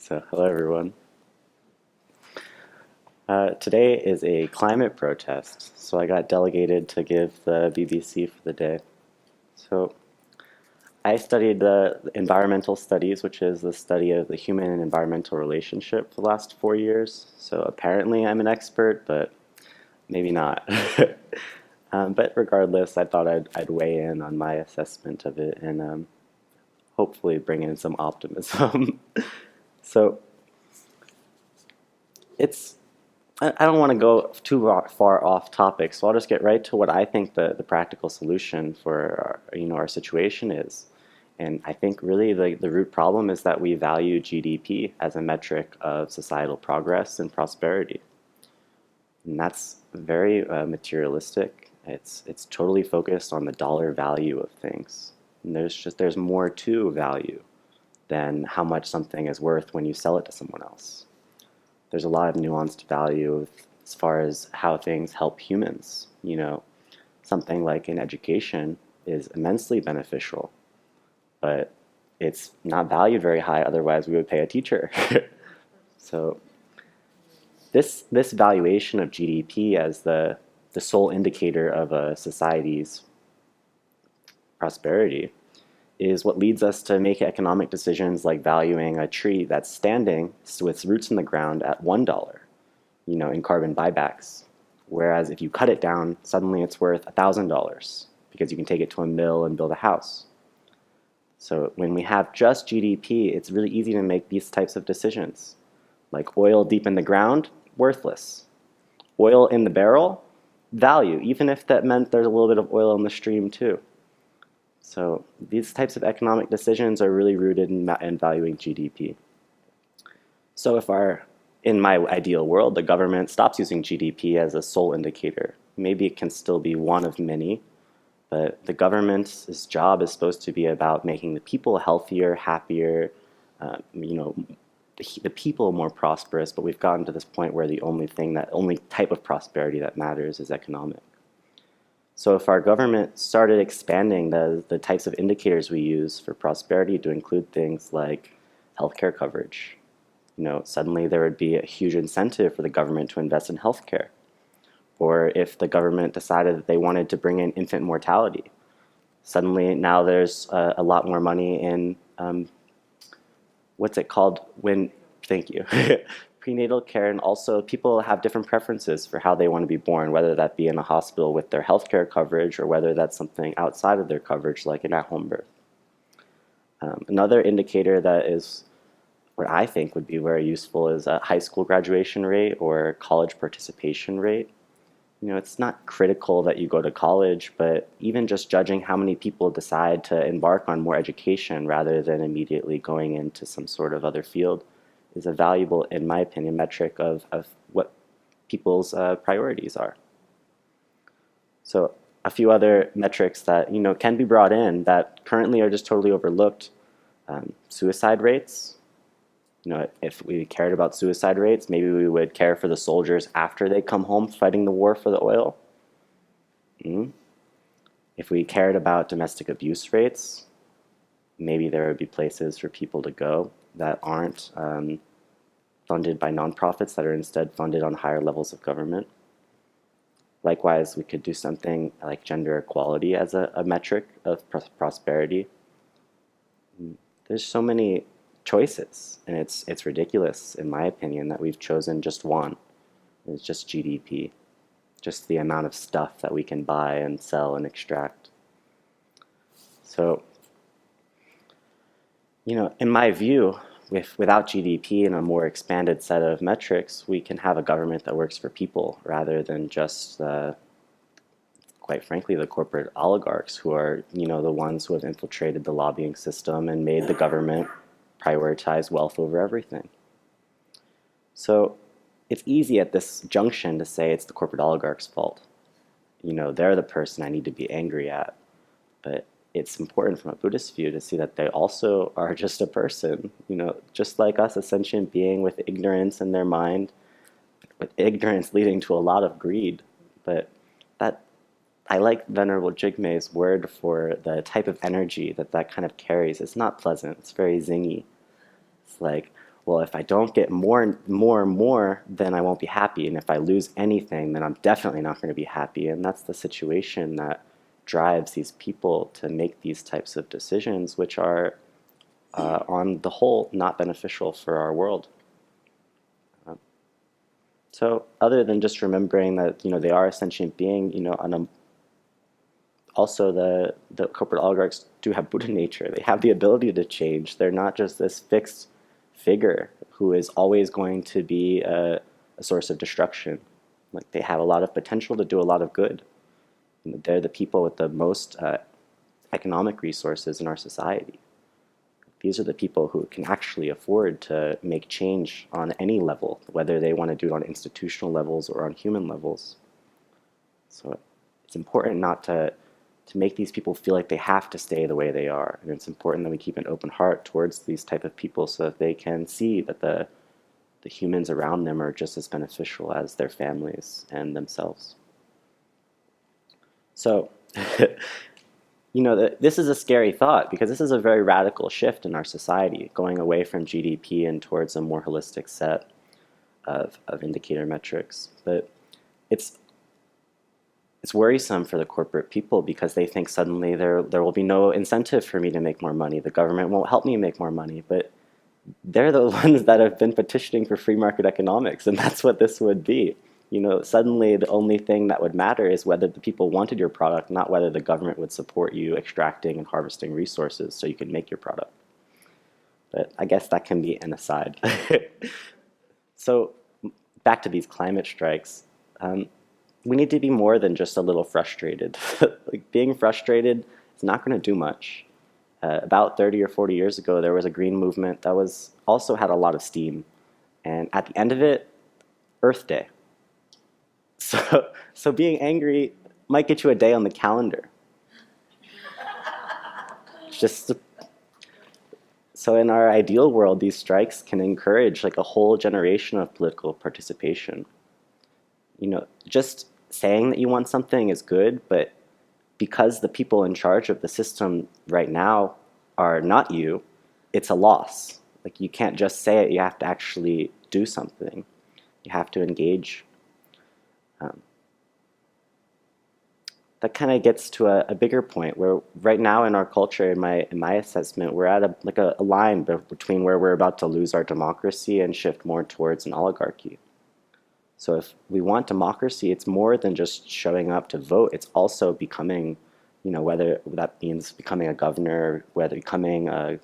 Hello everyone. Today is a climate protest, so I got delegated to give the BBC for the day. So, I studied the environmental studies, which is the study of the human and environmental relationship for the last 4 years. So, apparently, I'm an expert, but maybe not. But regardless, I thought I'd weigh in on my assessment of it and hopefully bring in some optimism. So, it's I don't want to go too far off topic, so I'll just get right to what I think the practical solution for our situation is. And I think really the root problem is that we value GDP as a metric of societal progress and prosperity. And that's very materialistic. It's totally focused on the dollar value of things. And there's more to value than how much something is worth when you sell it to someone else. There's a lot of nuanced value as far as how things help humans. Something like an education is immensely beneficial, but it's not valued very high, otherwise we would pay a teacher. So this valuation of GDP as the sole indicator of a society's prosperity is what leads us to make economic decisions like valuing a tree that's standing with its roots in the ground at $1, in carbon buybacks. Whereas if you cut it down, suddenly it's worth $1,000 because you can take it to a mill and build a house. So when we have just GDP, it's really easy to make these types of decisions. Like oil deep in the ground, worthless. Oil in the barrel, value, even if that meant there's a little bit of oil in the stream too. So these types of economic decisions are really rooted in valuing GDP. So in my ideal world, the government stops using GDP as a sole indicator. Maybe it can still be one of many, but the government's job is supposed to be about making the people healthier, happier, the people more prosperous, but we've gotten to this point where the only type of prosperity that matters is economic. So if our government started expanding the types of indicators we use for prosperity to include things like healthcare coverage, suddenly there would be a huge incentive for the government to invest in healthcare. Or if the government decided that they wanted to bring in infant mortality, suddenly now there's a lot more money in, what's it called? Thank you. Prenatal care, and also people have different preferences for how they want to be born, whether that be in a hospital with their healthcare coverage or whether that's something outside of their coverage, like an at-home birth. Another indicator that is what I think would be very useful is a high school graduation rate or college participation rate. It's not critical that you go to college, but even just judging how many people decide to embark on more education rather than immediately going into some sort of other field is a valuable, in my opinion, metric of what people's priorities are. So a few other metrics that can be brought in that currently are just totally overlooked. Suicide rates. If we cared about suicide rates, maybe we would care for the soldiers after they come home fighting the war for the oil. If we cared about domestic abuse rates, maybe there would be places for people to go that aren't funded by nonprofits, that are instead funded on higher levels of government. Likewise, we could do something like gender equality as a metric of prosperity. There's so many choices, and it's ridiculous, in my opinion, that we've chosen just one. It's just GDP, just the amount of stuff that we can buy and sell and extract. So, in my view, without GDP and a more expanded set of metrics, we can have a government that works for people rather than just, quite frankly, the corporate oligarchs who are, the ones who have infiltrated the lobbying system and made the government prioritize wealth over everything. So it's easy at this junction to say it's the corporate oligarchs' fault. They're the person I need to be angry at. But it's important from a Buddhist view to see that they also are just a person, just like us, a sentient being with ignorance in their mind, with ignorance leading to a lot of greed. But I like Venerable Jigme's word for the type of energy that kind of carries. It's not pleasant. It's very zingy. It's like, well, if I don't get more and more, then I won't be happy. And if I lose anything, then I'm definitely not going to be happy. And that's the situation that drives these people to make these types of decisions, which are, on the whole, not beneficial for our world. So other than just remembering that, they are a sentient being, also the corporate oligarchs do have Buddha nature. They have the ability to change. They're not just this fixed figure who is always going to be a source of destruction. Like, they have a lot of potential to do a lot of good. They're the people with the most economic resources in our society. These are the people who can actually afford to make change on any level, whether they want to do it on institutional levels or on human levels. So it's important not to make these people feel like they have to stay the way they are. And it's important that we keep an open heart towards these type of people so that they can see that the humans around them are just as beneficial as their families and themselves. So, this is a scary thought because this is a very radical shift in our society, going away from GDP and towards a more holistic set of indicator metrics. But it's worrisome for the corporate people because they think suddenly there will be no incentive for me to make more money. The government won't help me make more money. But they're the ones that have been petitioning for free market economics, and that's what this would be. Suddenly the only thing that would matter is whether the people wanted your product, not whether the government would support you extracting and harvesting resources so you could make your product. But I guess that can be an aside. So back to these climate strikes. We need to be more than just a little frustrated. Like, being frustrated is not going to do much. About 30 or 40 years ago, there was a green movement that also had a lot of steam. And at the end of it, Earth Day. So being angry might get you a day on the calendar. So in our ideal world, these strikes can encourage like a whole generation of political participation. Just saying that you want something is good, but because the people in charge of the system right now are not you, it's a loss. Like, you can't just say it, you have to actually do something. You have to engage. That kind of gets to a bigger point where right now in our culture, in my assessment, we're at a line between where we're about to lose our democracy and shift more towards an oligarchy. So if we want democracy, it's more than just showing up to vote. It's also becoming, whether that means becoming a governor, whether becoming a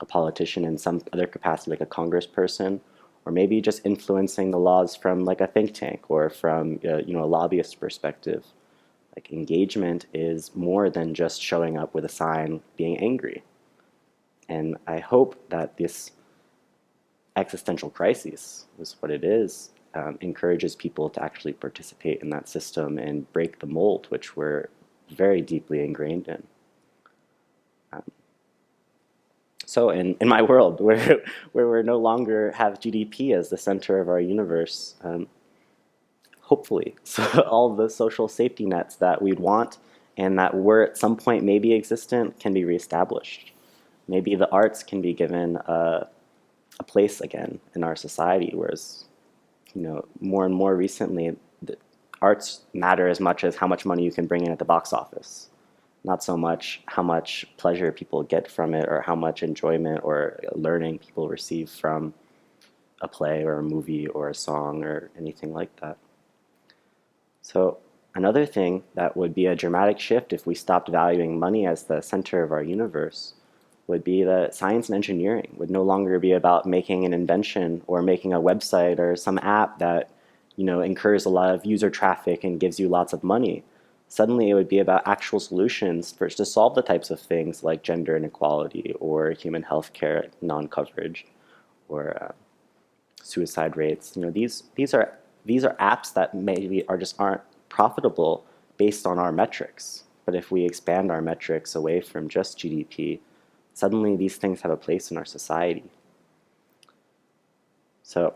politician in some other capacity, like a congressperson, or maybe just influencing the laws from like a think tank or from a lobbyist perspective. Like, engagement is more than just showing up with a sign being angry. And I hope that this existential crisis is what it is, encourages people to actually participate in that system and break the mold, which we're very deeply ingrained in. So in my world, where we no longer have GDP as the center of our universe, hopefully, so all the social safety nets that we'd want and that were at some point maybe existent can be reestablished. Maybe the arts can be given a place again in our society, whereas more and more recently, the arts matter as much as how much money you can bring in at the box office, not so much how much pleasure people get from it or how much enjoyment or learning people receive from a play or a movie or a song or anything like that. So another thing that would be a dramatic shift if we stopped valuing money as the center of our universe would be that science and engineering would no longer be about making an invention or making a website or some app that incurs a lot of user traffic and gives you lots of money. Suddenly it would be about actual solutions to solve the types of things like gender inequality or human health care non-coverage or suicide rates. These are apps that maybe aren't profitable based on our metrics. But if we expand our metrics away from just GDP, suddenly these things have a place in our society. So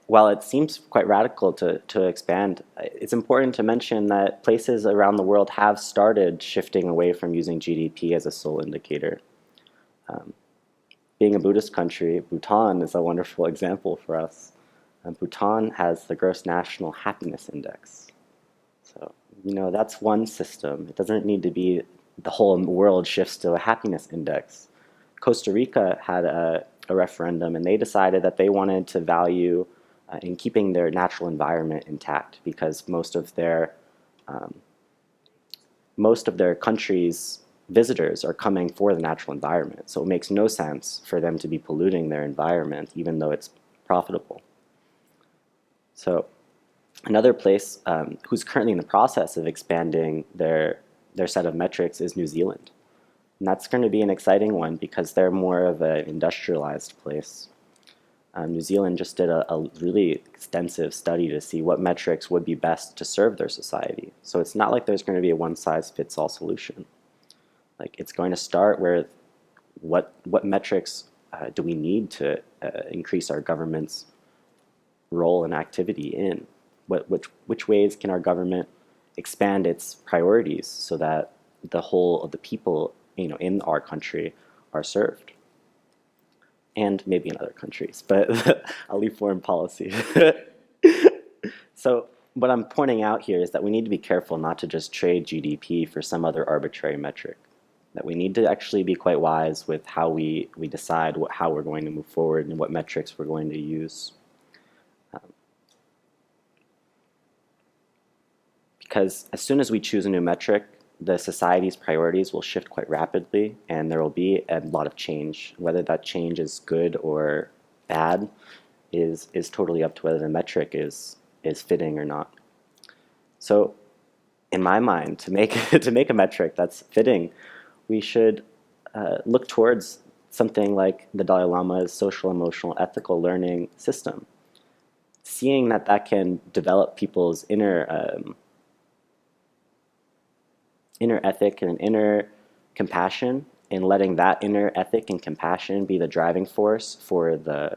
while it seems quite radical to expand, it's important to mention that places around the world have started shifting away from using GDP as a sole indicator. being a Buddhist country, Bhutan is a wonderful example for us. Bhutan has the Gross National Happiness Index. So, that's one system. It doesn't need to be the whole world shifts to a happiness index. Costa Rica had a referendum, and they decided that they wanted to value in keeping their natural environment intact, because most of their country's visitors are coming for the natural environment. So it makes no sense for them to be polluting their environment, even though it's profitable. So another place who's currently in the process of expanding their set of metrics is New Zealand. And that's going to be an exciting one because they're more of an industrialized place. New Zealand just did a really extensive study to see what metrics would be best to serve their society. So it's not like there's going to be a one-size-fits-all solution. Like, it's going to start with what metrics do we need to increase our government's role and activity in? Which ways can our government expand its priorities so that the whole of the people in our country are served? And maybe in other countries, but I'll leave foreign policy. So what I'm pointing out here is that we need to be careful not to just trade GDP for some other arbitrary metric, that we need to actually be quite wise with how we decide how we're going to move forward and what metrics we're going to use. Because as soon as we choose a new metric, the society's priorities will shift quite rapidly, and there will be a lot of change. Whether that change is good or bad is totally up to whether the metric is fitting or not. So, in my mind, to make a metric that's fitting, we should look towards something like the Dalai Lama's social, emotional, ethical learning system, seeing that can develop people's inner ethic and inner compassion, and letting that inner ethic and compassion be the driving force for the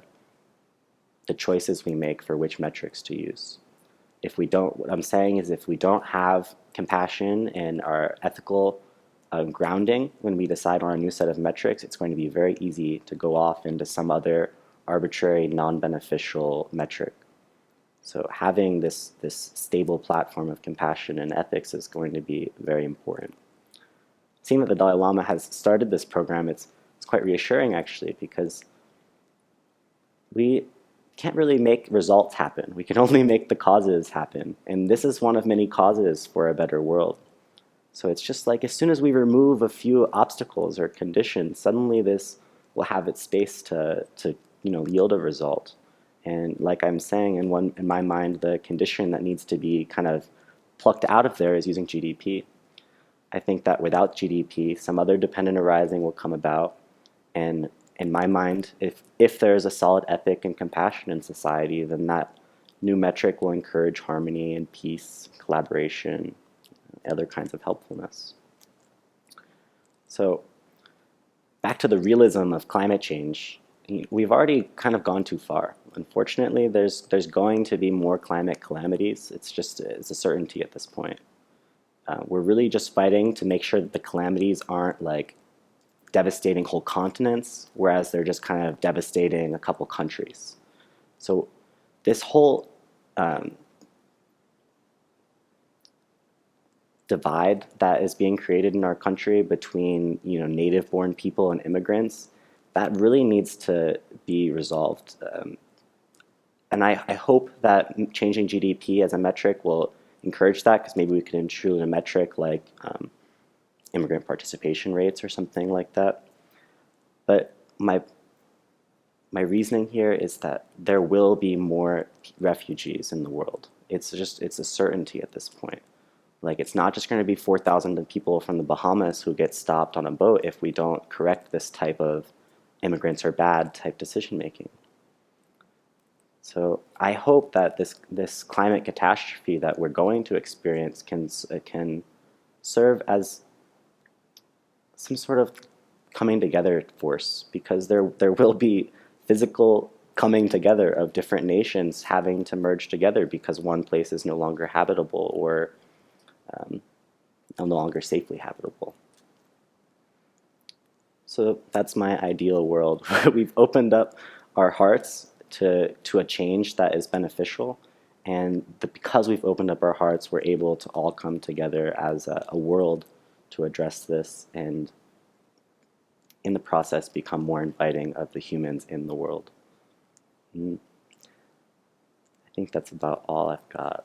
choices we make for which metrics to use. What I'm saying is, if we don't have compassion and our ethical grounding when we decide on a new set of metrics, it's going to be very easy to go off into some other arbitrary, non-beneficial metric. So having this stable platform of compassion and ethics is going to be very important. Seeing that the Dalai Lama has started this program, it's quite reassuring, actually, because we can't really make results happen. We can only make the causes happen. And this is one of many causes for a better world. So it's just like, as soon as we remove a few obstacles or conditions, suddenly this will have its space to yield a result. And like I'm saying, in my mind, the condition that needs to be kind of plucked out of there is using GDP. I think that without GDP, some other dependent arising will come about. And in my mind, if there is a solid ethic and compassion in society, then that new metric will encourage harmony and peace, collaboration, and other kinds of helpfulness. So back to the realism of climate change. We've already kind of gone too far. Unfortunately, there's going to be more climate calamities. It's a certainty at this point. We're really just fighting to make sure that the calamities aren't like devastating whole continents, whereas they're just kind of devastating a couple countries. So this whole divide that is being created in our country between native-born people and immigrants, that really needs to be resolved. And I hope that changing GDP as a metric will encourage that, because maybe we could include a metric like immigrant participation rates or something like that. But my reasoning here is that there will be more refugees in the world. It's a certainty at this point. Like, it's not just going to be 4,000 people from the Bahamas who get stopped on a boat if we don't correct this type of immigrants are bad type decision making. So I hope that this climate catastrophe that we're going to experience can serve as some sort of coming together force, because there will be physical coming together of different nations having to merge together because one place is no longer habitable or no longer safely habitable. So that's my ideal world. We've opened up our hearts to a change that is beneficial. And because we've opened up our hearts, we're able to all come together as a world to address this and in the process become more inviting of the humans in the world. I think that's about all I've got.